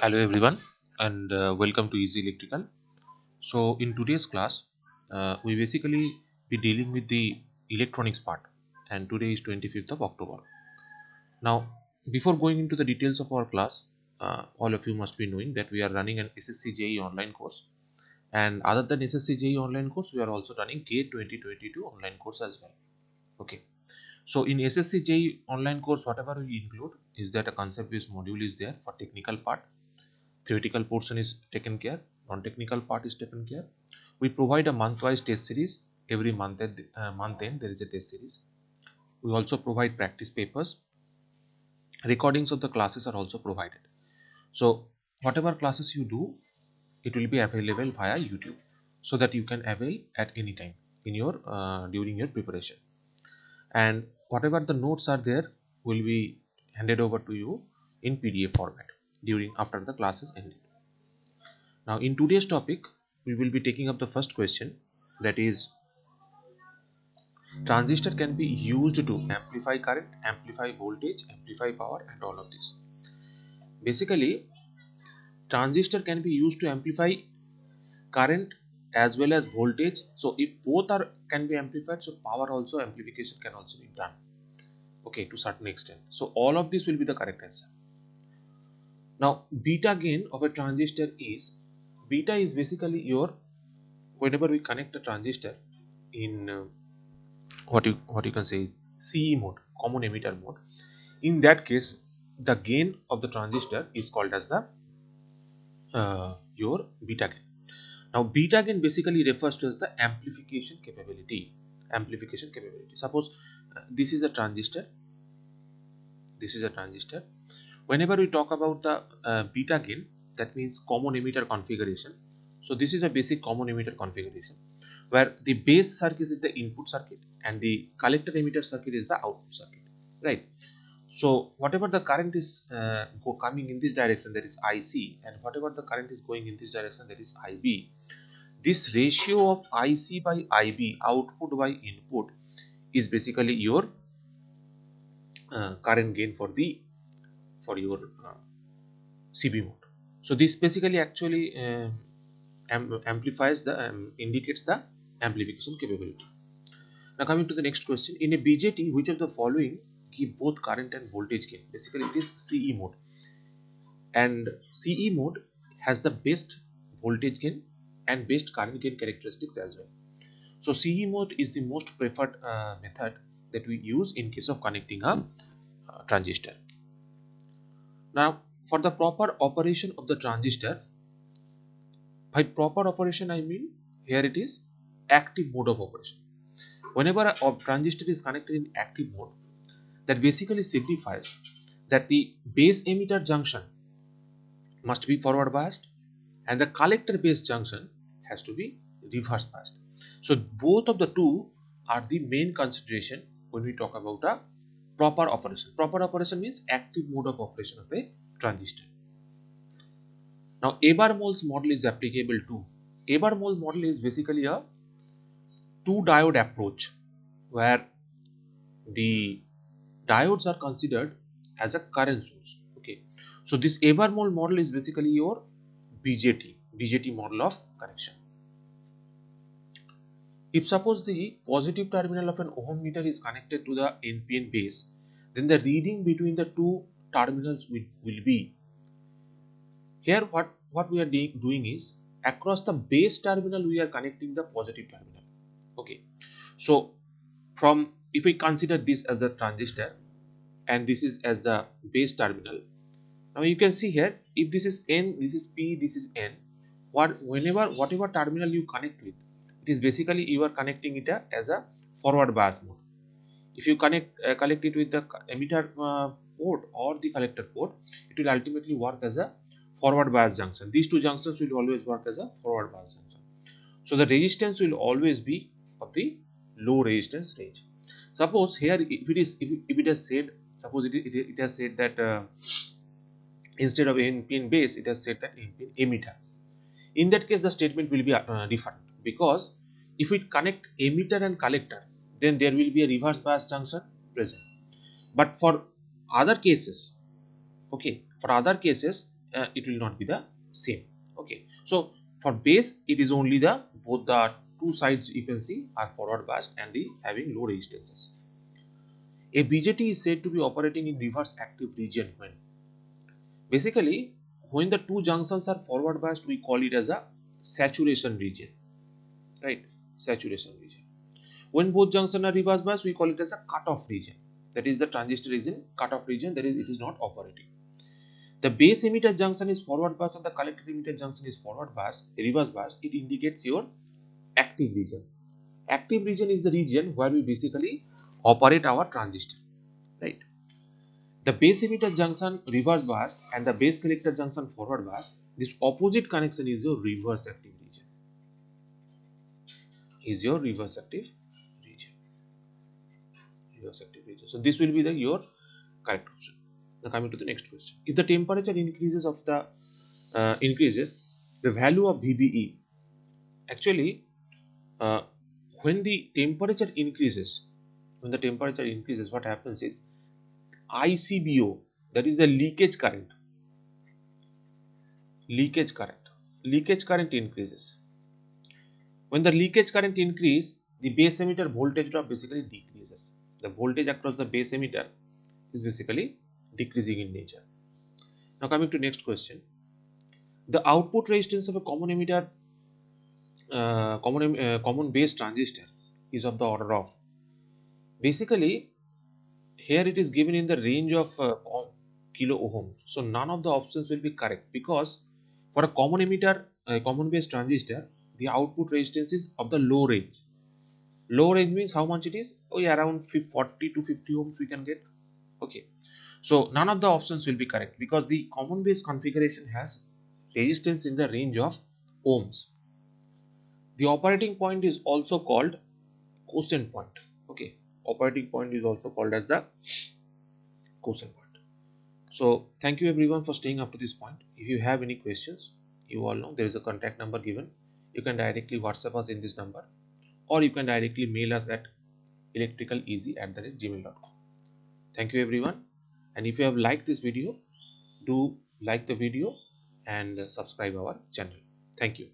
Hello everyone and welcome to Easy Electrical. So in today's class, we basically be dealing with the electronics part, and today is 25th of October. Now, before going into the details of our class, all of you must be knowing that we are running an SSC JEE online course, and other than SSC JEE online course, we are also running GATE 2022 online course as well. Okay. So in SSC JEE online course, whatever we include is that a concept-based module is there for technical part. Theoretical portion is taken care, non-technical part is taken care. We provide a month-wise test series. Every month at month end there is a test series. We also provide practice papers. Recordings of the classes are also provided. So whatever classes you do, it will be available via YouTube, so that you can avail at any time in your during your preparation. And whatever the notes are there will be handed over to you in PDF format during after the class is ended. Now in today's topic, we will be taking up the first question, that is, transistor can be used to amplify current, amplify voltage, amplify power and all of this. Basically, transistor can be used to amplify current as well as voltage. So if both are can be amplified, so power also amplification can also be done. Okay, to certain extent. So all of this will be the correct answer. Now beta gain of a transistor is, beta is basically your, whenever we connect a transistor in what you can say CE mode, common emitter mode, in that case the gain of the transistor is called as the your beta gain. Now beta gain basically refers to as the amplification capability. Suppose this is a transistor, this is a transistor. Whenever we talk about the beta gain, that means common emitter configuration. So this is a basic common emitter configuration where the base circuit is the input circuit and the collector emitter circuit is the output circuit, right? So whatever the current is coming in this direction, that is IC, and whatever the current is going in this direction, that is IB. This ratio of IC by IB, output by input, is basically your current gain for your CB mode. So this basically actually amplifies the indicates the amplification capability. Now coming to the next question, in a BJT, which of the following give both current and voltage gain? Basically it is CE mode, and CE mode has the best voltage gain and best current gain characteristics as well. So CE mode is the most preferred method that we use in case of connecting a transistor. Now for the proper operation of the transistor, by proper operation I mean here it is active mode of operation. Whenever a transistor is connected in active mode, that basically signifies that the base emitter junction must be forward biased and the collector base junction has to be reverse biased. So both of the two are the main consideration when we talk about a proper operation. Proper operation means active mode of operation of a transistor. Now Abar-Moll's model is applicable to, Abar-Moll model is basically a two diode approach where the diodes are considered as a current source. Okay, so this Abar-Moll model is basically your BJT model of connection. If suppose the positive terminal of an ohm meter is connected to the NPN base, then the reading between the two terminals will be, here what we are doing is across the base terminal we are connecting the positive terminal. Okay, so from, if we consider this as a transistor and this is as the base terminal, now you can see here, if this is N, this is P, this is N, whatever terminal you connect with, it is basically you are connecting it as a forward bias mode. If you connect it with the emitter port or the collector port, it will ultimately work as a forward bias junction. These two junctions will always work as a forward bias junction. So the resistance will always be of the low resistance range. Suppose here if it has said, suppose it has said that instead of NPN base it has said that NPN emitter. In that case the statement will be different, because if we connect emitter and collector, then there will be a reverse bias junction present. But for other cases, okay, for other cases it will not be the same. Okay, so for base it is only the both the two sides you can see are forward biased and the having low resistances. A BJT is said to be operating in reverse active region when the two junctions are forward biased, we call it as a saturation region, right? Saturation region. When both junctions are reverse biased, we call it as a cutoff region. That is the transistor is in cutoff region, that is it is not operating. The base emitter junction is forward biased and the collector emitter junction is forward biased, reverse biased. It indicates your active region. Active region is the region where we basically operate our transistor, right? The base emitter junction reverse biased and the base collector junction forward biased. This opposite connection is your reverse active region. Is your reverse active region. Reverse active region. So this will be your correct option. Now coming to the next question. If the temperature increases the value of VBE. Actually, uh, when the temperature increases, what happens is ICBO, that is the leakage current. Leakage current increases. When the leakage current increases, the base emitter voltage drop basically decreases. The voltage across the base emitter is basically decreasing in nature. Now coming to next question. The output resistance of a common base transistor is of the order of, basically here it is given in the range of kilo ohms. So none of the options will be correct because for a common base transistor, the output resistance is of the low range. Low range means how much it is? Oh yeah, around 40 to 50 ohms we can get. Okay, so none of the options will be correct because the common base configuration has resistance in the range of ohms. The operating point is also called quotient point. Okay, operating point is also called as the quotient point. So thank you everyone for staying up to this point. If you have any questions, you all know there is a contact number given. You can directly WhatsApp us in this number, or you can directly mail us at electricaleasy@gmail.com. Thank you everyone, and if you have liked this video, do like the video and subscribe our channel. Thank you.